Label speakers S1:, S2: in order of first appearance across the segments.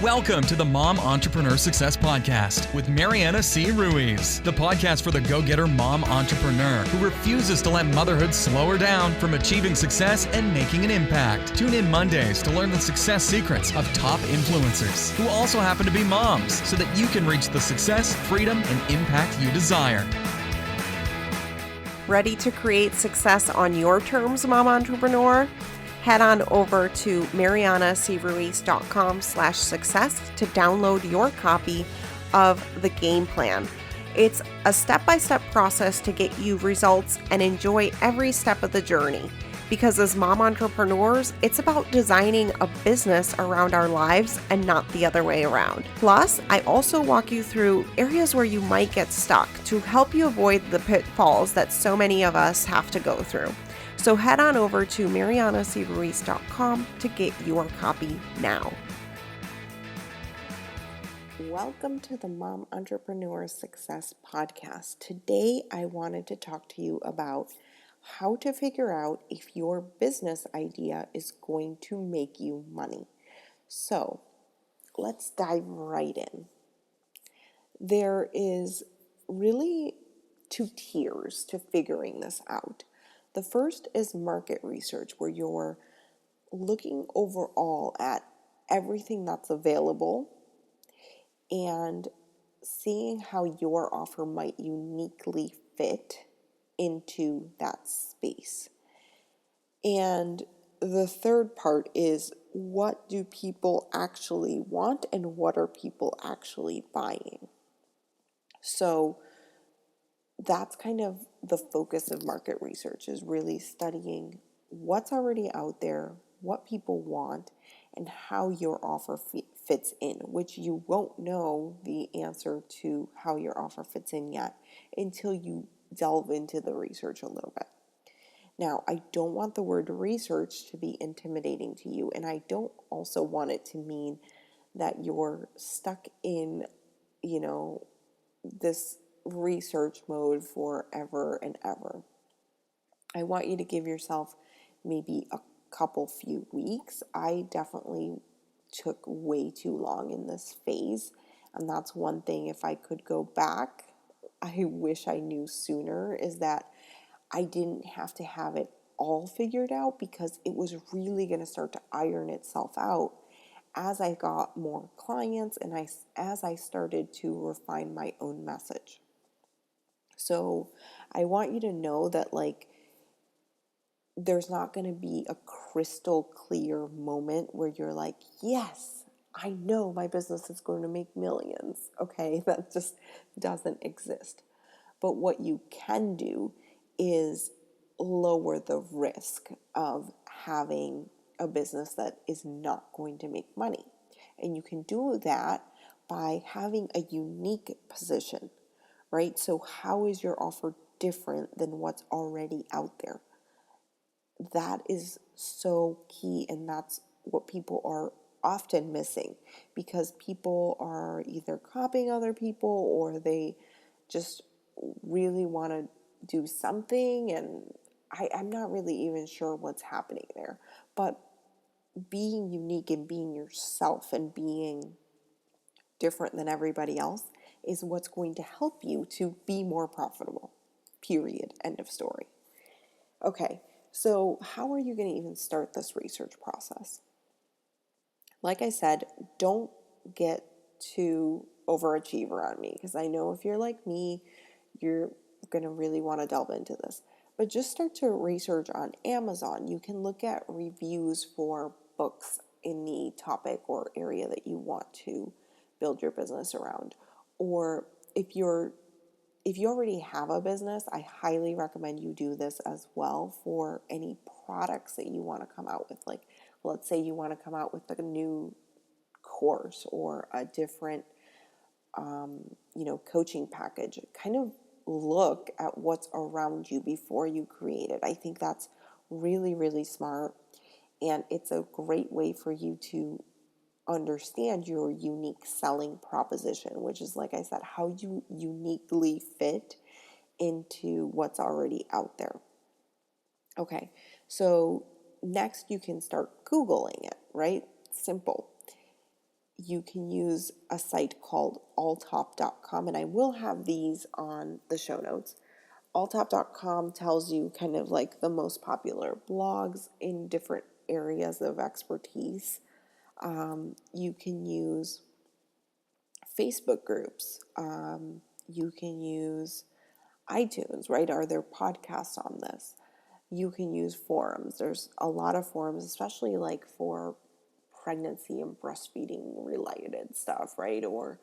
S1: Welcome to the Mom Entrepreneur Success Podcast with Mariana C. Ruiz, the podcast for the go-getter mom entrepreneur who refuses to let motherhood slow her down from achieving success and making an impact. Tune in Mondays to learn the success secrets of top influencers who also happen to be moms so that you can reach the success, freedom, and impact you desire.
S2: Ready to create success on your terms, mom entrepreneur? Head on over to marianacruiz.com/success to download your copy of the game plan. It's a step-by-step process to get you results and enjoy every step of the journey. Because as mom entrepreneurs, it's about designing a business around our lives and not the other way around. Plus, I also walk you through areas where you might get stuck to help you avoid the pitfalls that so many of us have to go through. So head on over to marianacruiz.com to get your copy now. Welcome to the Mom Entrepreneur Success Podcast. Today, I wanted to talk to you about how to figure out if your business idea is going to make you money. So let's dive right in. There is really two tiers to figuring this out. The first is market research, where you're looking overall at everything that's available and seeing how your offer might uniquely fit into that space. And the third part is, what do people actually want and what are people actually buying? So that's kind of the focus of market research, is really studying what's already out there, what people want, and how your offer fits in, which you won't know the answer to how your offer fits in yet until you delve into the research a little bit. Now, I don't want the word research to be intimidating to you, and I don't also want it to mean that you're stuck in, this research mode forever and ever. I want you to give yourself maybe a few weeks. I definitely took way too long in this phase, and that's one thing, if I could go back, I wish I knew sooner, is that I didn't have to have it all figured out, because it was really going to start to iron itself out as I got more clients and as I started to refine my own message. So I want you to know that there's not going to be a crystal clear moment where you're like, yes, I know my business is going to make millions. Okay, that just doesn't exist. But what you can do is lower the risk of having a business that is not going to make money. And you can do that by having a unique position, right? So how is your offer different than what's already out there? That is so key, and that's what people are often missing, because people are either copying other people or they just really want to do something, and I'm not really even sure what's happening there. But being unique and being yourself and being different than everybody else is what's going to help you to be more profitable. Period. End of story. Okay, so how are you going to even start this research process? Like I said, don't get too overachiever on me, because I know if you're like me, you're going to really want to delve into this. But just start to research on Amazon. You can look at reviews for books in the topic or area that you want to build your business around. Or if you already have a business, I highly recommend you do this as well for any products that you want to come out with. Like, let's say you want to come out with a new course or a different, coaching package. Kind of look at what's around you before you create it. I think that's really, really smart. And it's a great way for you to understand your unique selling proposition, which is, like I said, how you uniquely fit into what's already out there. Okay, so next you can start Googling it, right? Simple. you can use a site called alltop.com, and I will have these on the show notes. Alltop.com tells you kind of like the most popular blogs in different areas of expertise. You can use Facebook groups. You can use iTunes, right? Are there podcasts on this? You can use forums. There's a lot of forums, especially like for pregnancy and breastfeeding related stuff, right? Or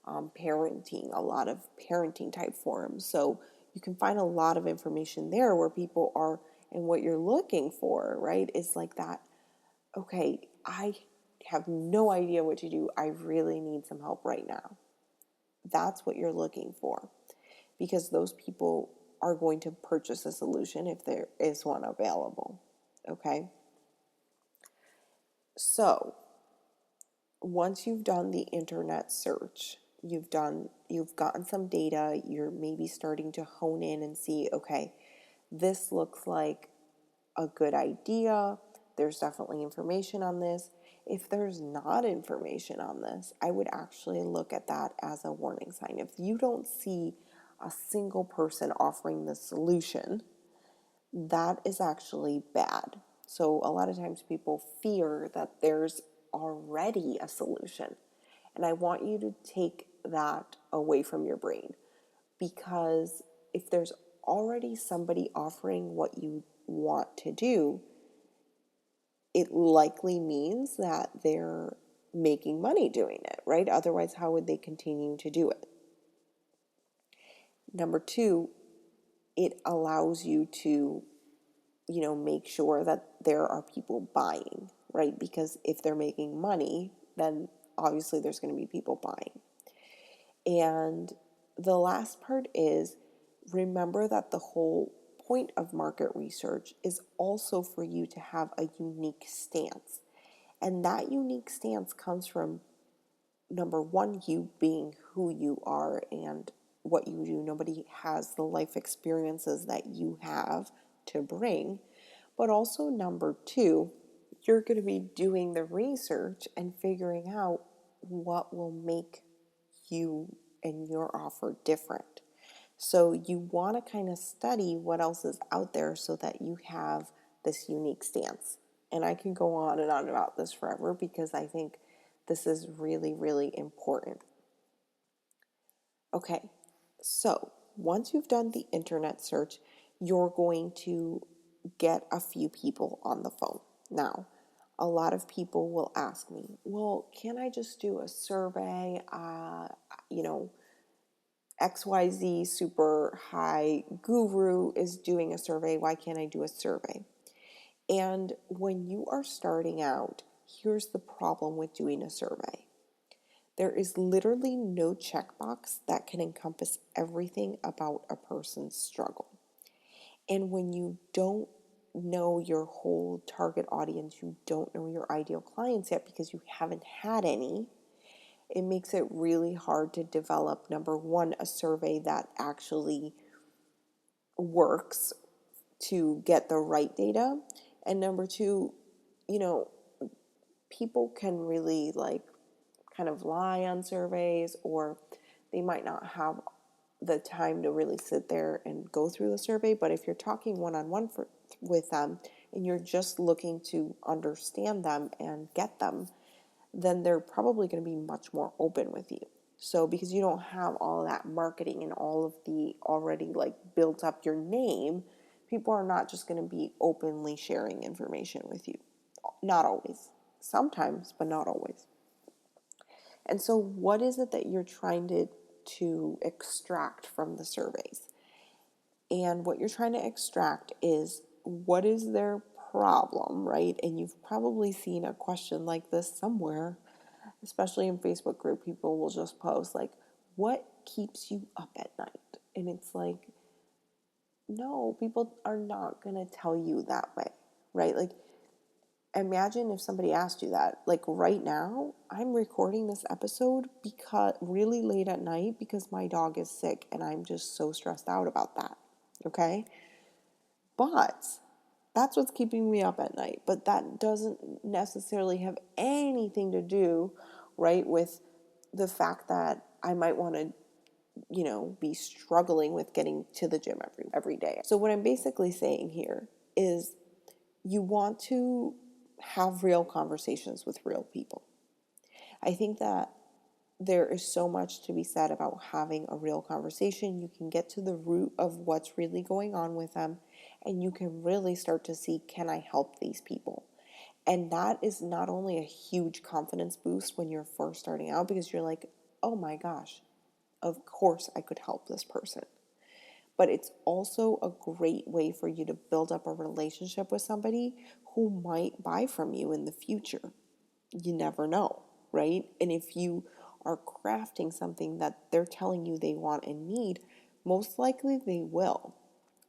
S2: parenting, a lot of parenting type forums. So you can find a lot of information there where people are, and what you're looking for, right, is like that, okay, I have no idea what to do. I really need some help right now. That's what you're looking for, because those people are going to purchase a solution if there is one available. Okay? So, once you've done the internet search, you've gotten some data, you're maybe starting to hone in and see, okay, this looks like a good idea. There's definitely information on this. If there's not information on this, I would actually look at that as a warning sign. If you don't see a single person offering the solution, that is actually bad. So a lot of times people fear that there's already a solution. And I want you to take that away from your brain, because if there's already somebody offering what you want to do, it likely means that they're making money doing it, right? Otherwise, how would they continue to do it? Number two, it allows you to, make sure that there are people buying, right? Because if they're making money, then obviously there's going to be people buying. And the last part is, remember that the whole point of market research is also for you to have a unique stance. And that unique stance comes from, number one, you being who you are and what you do. Nobody has the life experiences that you have to bring. But also, number two, you're going to be doing the research and figuring out what will make you and your offer different. So you want to kind of study what else is out there so that you have this unique stance. And I can go on and on about this forever because I think this is really, really important. Okay, so once you've done the internet search, you're going to get a few people on the phone. Now, a lot of people will ask me, well, can I just do a survey? XYZ super high guru is doing a survey. Why can't I do a survey? And when you are starting out, here's the problem with doing a survey. There is literally no checkbox that can encompass everything about a person's struggle. And when you don't know your whole target audience, you don't know your ideal clients yet because you haven't had any, it makes it really hard to develop, number one, a survey that actually works to get the right data. And number two, people can really kind of lie on surveys, or they might not have the time to really sit there and go through the survey. But if you're talking one-on-one with them and you're just looking to understand them and get them, then they're probably going to be much more open with you. So because you don't have all of that marketing and all of the already built up your name, people are not just going to be openly sharing information with you. Not always. Sometimes, but not always. And so what is it that you're trying to extract from the surveys? And what you're trying to extract is, what is their problem, right? And you've probably seen a question like this somewhere, especially in Facebook group. People will just post what keeps you up at night? And it's no, people are not going to tell you that way, right? Imagine if somebody asked you that. Right now, I'm recording this episode because really late at night because my dog is sick and I'm just so stressed out about that. Okay? But that's what's keeping me up at night. But that doesn't necessarily have anything to do right? With the fact that I might want to, be struggling with getting to the gym every day. So what I'm basically saying here is you want to have real conversations with real people. I think that there is so much to be said about having a real conversation. You can get to the root of what's really going on with them, and you can really start to see, can I help these people? And that is not only a huge confidence boost when you're first starting out, because you're like, oh my gosh, of course I could help this person. But it's also a great way for you to build up a relationship with somebody who might buy from you in the future. You never know, right? And if you are crafting something that they're telling you they want and need, most likely they will.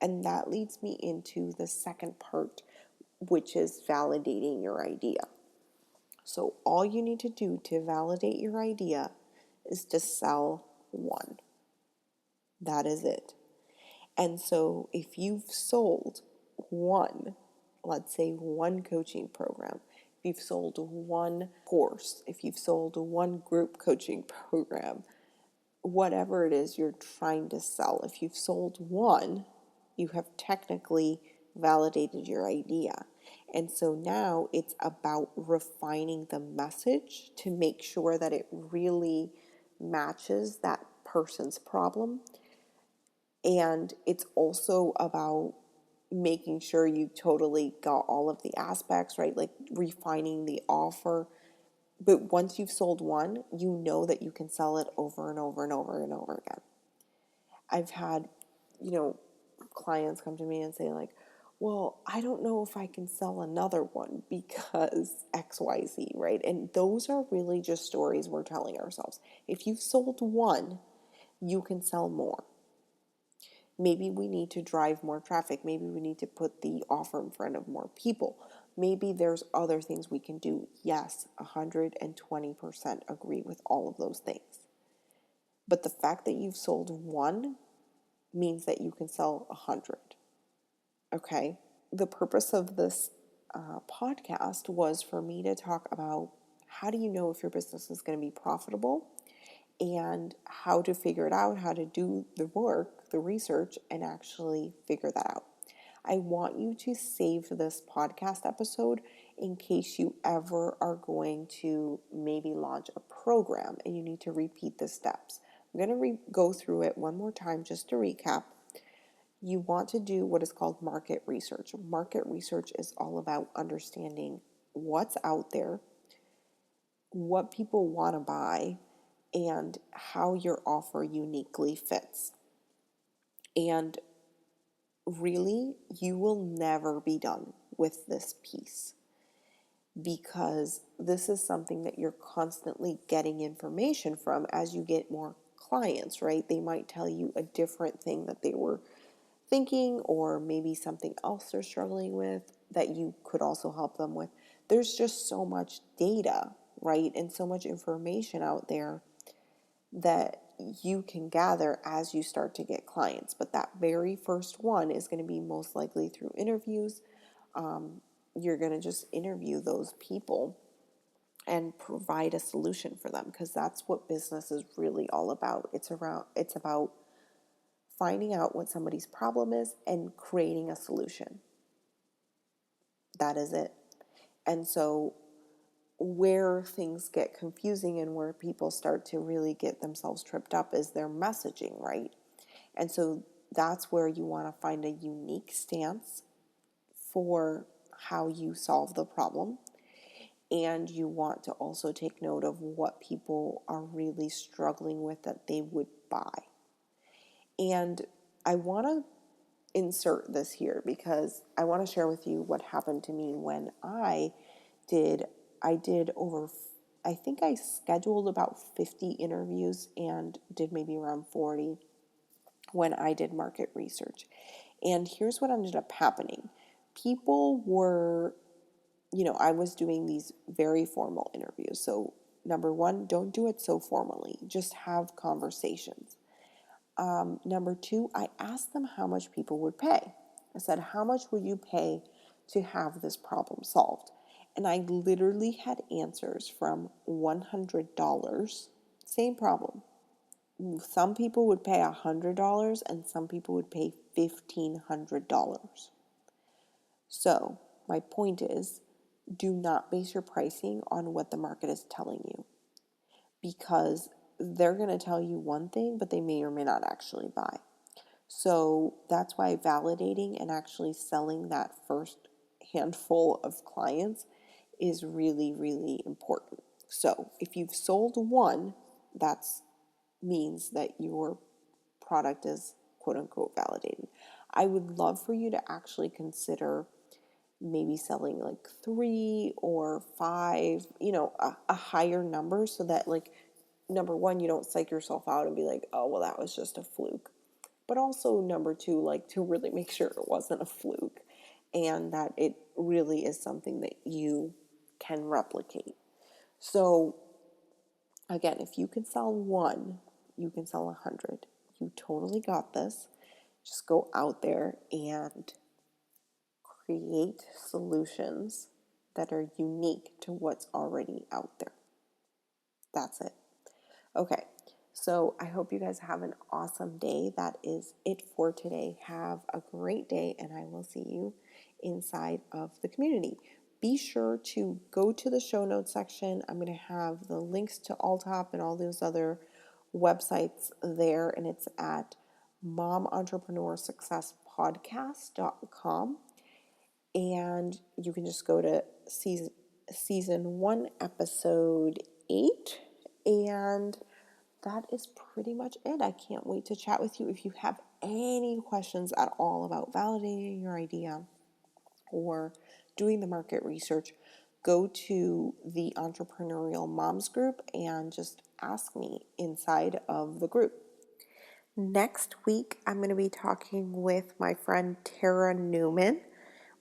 S2: And that leads me into the second part, which is validating your idea. So all you need to do to validate your idea is to sell one. That is it. And so if you've sold one, let's say one coaching program, if you've sold one course, if you've sold one group coaching program, whatever it is you're trying to sell, if you've sold one, you have technically validated your idea. And so now it's about refining the message to make sure that it really matches that person's problem. And it's also about making sure you totally got all of the aspects, right? Like refining the offer. But once you've sold one, you know that you can sell it over and over and over and over again. I've had, clients come to me and say like, well, I don't know if I can sell another one because XYZ, right? And those are really just stories we're telling ourselves. If you've sold one, you can sell more. Maybe we need to drive more traffic. Maybe we need to put the offer in front of more people. Maybe there's other things we can do. Yes, 120% agree with all of those things. But the fact that you've sold one means that you can sell 100. Okay? The purpose of this podcast was for me to talk about how do you know if your business is going to be profitable, and how to figure it out, how to do the work, the research, and actually figure that out. I want you to save this podcast episode in case you ever are going to maybe launch a program and you need to repeat the steps. I'm going to go through it one more time just to recap. You want to do what is called market research. Market research is all about understanding what's out there, what people want to buy, and how your offer uniquely fits. And really, you will never be done with this piece, because this is something that you're constantly getting information from as you get more clients, right? They might tell you a different thing that they were thinking, or maybe something else they're struggling with that you could also help them with. There's just so much data, right? And so much information out there that you can gather as you start to get clients. But that very first one is going to be most likely through interviews. You're going to just interview those people and provide a solution for them, because that's what business is really all about. It's about finding out what somebody's problem is and creating a solution. That is it. And so where things get confusing and where people start to really get themselves tripped up is their messaging, right? And so that's where you want to find a unique stance for how you solve the problem. And you want to also take note of what people are really struggling with that they would buy. And I want to insert this here because I want to share with you what happened to me when I did over, I think I scheduled about 50 interviews and did maybe around 40 when I did market research. And here's what ended up happening. People were, I was doing these very formal interviews. So number one, don't do it so formally. Just have conversations. Number two, I asked them how much people would pay. I said, how much would you pay to have this problem solved? And I literally had answers from $100, same problem. Some people would pay $100 and some people would pay $1,500. So my point is, do not base your pricing on what the market is telling you, because they're going to tell you one thing, but they may or may not actually buy. So that's why validating and actually selling that first handful of clients is really, really important. So if you've sold one, that means that your product is quote unquote validated. I would love for you to actually consider maybe selling like 3 or 5, a higher number, so that like, number one, you don't psych yourself out and be like, oh, well, that was just a fluke. But also number two, like to really make sure it wasn't a fluke and that it really is something that you can replicate. So again, if you can sell 1, you can sell 100. You totally got this. Just go out there and create solutions that are unique to what's already out there. That's it. Okay, so I hope you guys have an awesome day. That is it for today. Have a great day, and I will see you inside of the community. Be sure to go to the show notes section. I'm going to have the links to Alltop and all those other websites there, and it's at momentrepreneursuccesspodcast.com. And you can just go to season 1, episode 8, and that is pretty much it. I can't wait to chat with you. If you have any questions at all about validating your idea or doing the market research, go to the Entrepreneurial Moms group and just ask me inside of the group. Next week, I'm going to be talking with my friend Tara Newman.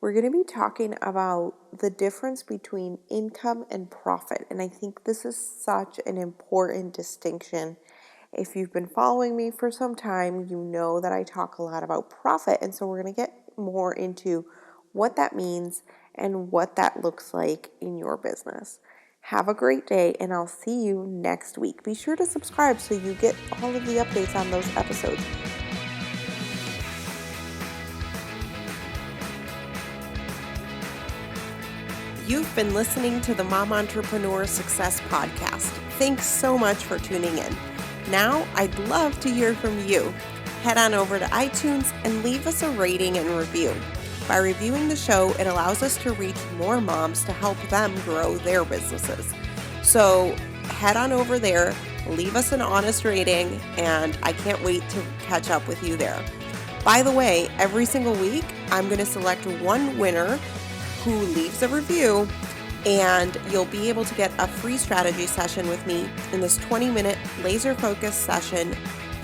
S2: We're going to be talking about the difference between income and profit. And I think this is such an important distinction. If you've been following me for some time, you know that I talk a lot about profit. And so we're going to get more into what that means and what that looks like in your business. Have a great day, and I'll see you next week. Be sure to subscribe so you get all of the updates on those episodes. You've been listening to the Mom Entrepreneur Success Podcast. Thanks so much for tuning in. Now, I'd love to hear from you. Head on over to iTunes and leave us a rating and review. By reviewing the show, it allows us to reach more moms to help them grow their businesses. So head on over there, leave us an honest rating, and I can't wait to catch up with you there. By the way, every single week, I'm going to select one winner who leaves a review, and you'll be able to get a free strategy session with me. In this 20-minute laser-focused session,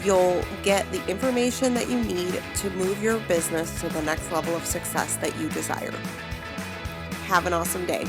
S2: you'll get the information that you need to move your business to the next level of success that you desire. Have an awesome day.